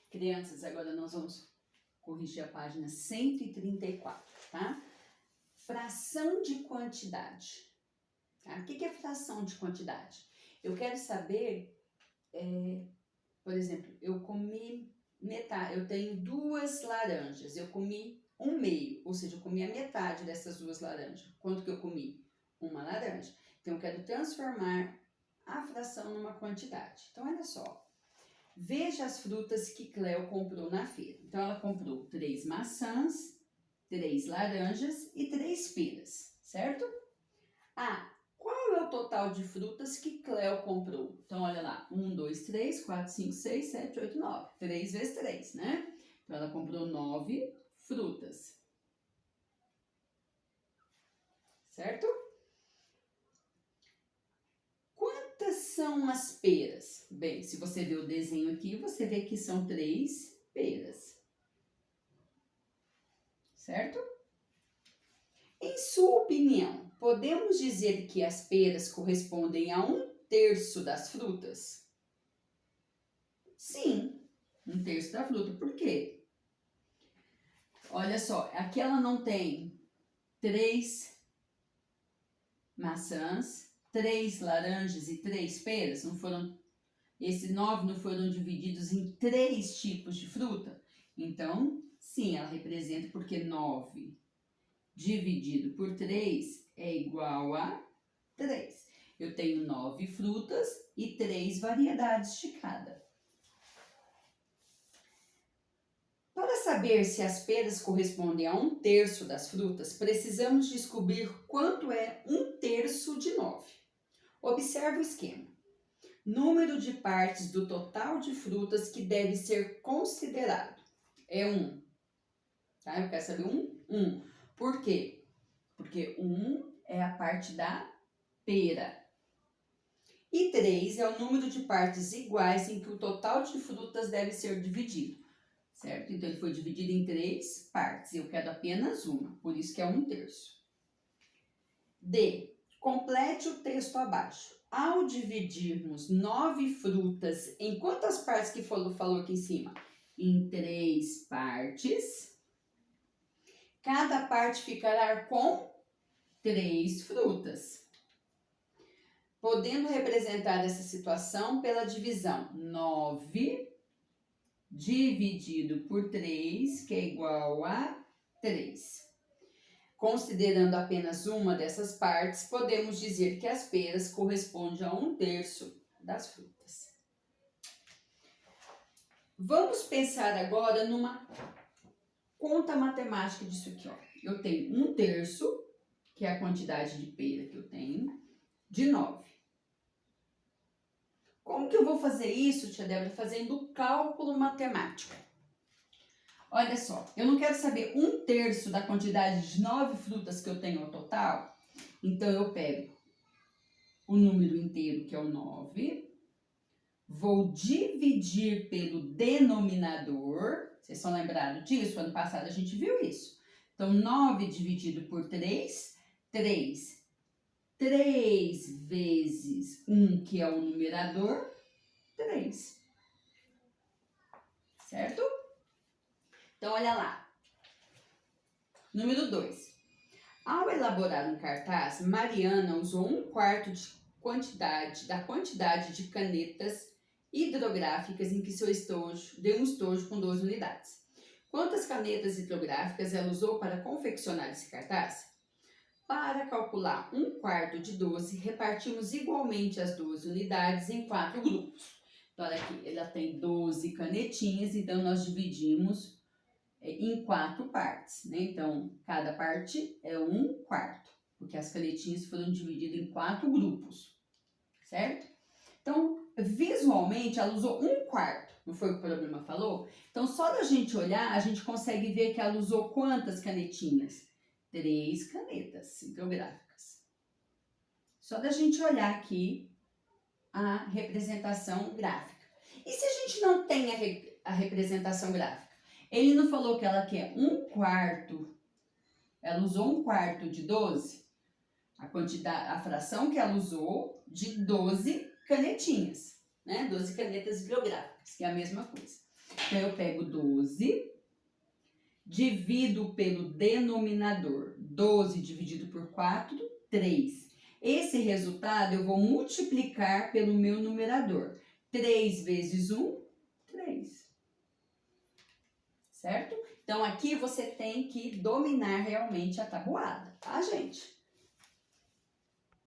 Crianças, agora nós vamos corrigir a página 134, tá? Fração de quantidade. Tá? O que é fração de quantidade? Eu quero saber, por exemplo, eu comi metade, eu tenho 2 laranjas, eu comi um meio, ou seja, eu comi a metade dessas 2 laranjas. Quanto que eu comi? Uma laranja. Então, eu quero transformar a fração numa quantidade. Então, olha só. Veja as frutas que Cleo comprou na feira. Então, ela comprou 3 maçãs, 3 laranjas e 3 peras, certo? Qual é o total de frutas que Cleo comprou? Então, olha lá. 1, 2, 3, 4, 5, 6, 7, 8, 9. 3 vezes 3, né? Então, ela comprou 9 frutas. Certo? Quantas são as peras? Bem, se você ver o desenho aqui, você vê que são 3 peras. Certo? Em sua opinião, podemos dizer que as peras correspondem a 1/3 das frutas? Sim, 1/3 da fruta. Por quê? Olha só, aqui ela não tem 3 maçãs, 3 laranjas e 3 peras? Não foram, esses 9 não foram divididos em 3 tipos de fruta? Então, sim, ela representa porque 9 dividido por 3 é igual a 3. Eu tenho 9 frutas e 3 variedades de cada. Para saber se as peras correspondem a 1/3 das frutas, precisamos descobrir quanto é 1/3 de 9. Observe o esquema. Número de partes do total de frutas que deve ser considerado é 1. Tá? Eu quero saber 1. Por quê? Porque 1 é a parte da pera. E 3 é o número de partes iguais em que o total de frutas deve ser dividido. Certo? Então, ele foi dividido em 3 partes. Eu quero apenas uma, por isso que é 1/3. D. Complete o texto abaixo. Ao dividirmos 9 frutas em quantas partes que falou aqui em cima? Em 3 partes. Cada parte ficará com 3 frutas. Podendo representar essa situação pela divisão 9 dividido por 3, que é igual a 3. Considerando apenas uma dessas partes, podemos dizer que as peras correspondem a 1/3 das frutas. Vamos pensar agora numa conta matemática disso aqui. Ó. Eu tenho 1/3, que é a quantidade de pera que eu tenho, de 9. Como que eu vou fazer isso, tia Débora? Fazendo cálculo matemático. Olha só, eu não quero saber 1/3 da quantidade de 9 frutas que eu tenho ao total. Então, eu pego o número inteiro, que é o 9. Vou dividir pelo denominador. Vocês estão lembrados disso? Ano passado a gente viu isso. Então, 9 dividido por 3, 3. 3 vezes 1, que é o numerador, 3. Certo? Então, olha lá. Número 2. Ao elaborar um cartaz, Mariana usou 1/4 da quantidade de canetas hidrográficas em que seu estojo deu um estojo com 12 unidades. Quantas canetas hidrográficas ela usou para confeccionar esse cartaz? Para calcular 1/4 de 12, repartimos igualmente as 12 unidades em 4 grupos. Então, olha aqui, ela tem 12 canetinhas, então nós dividimos em 4 partes, né? Então, cada parte é 1/4, porque as canetinhas foram divididas em 4 grupos, certo? Então, visualmente, ela usou 1/4, não foi o que o problema falou? Então, só da gente olhar, a gente consegue ver que ela usou quantas canetinhas? 3 canetas hidrográficas. Só da gente olhar aqui a representação gráfica. E se a gente não tem a representação gráfica? Ele não falou que ela quer 1/4, ela usou 1/4 de 12? A fração que ela usou de 12 canetinhas, né? 12 canetas hidrográficas, que é a mesma coisa. Então, eu pego 12, divido pelo denominador. 12 dividido por 4, 3. Esse resultado eu vou multiplicar pelo meu numerador. 3 vezes 1, 3. Certo? Então, aqui você tem que dominar realmente a tabuada, tá, gente?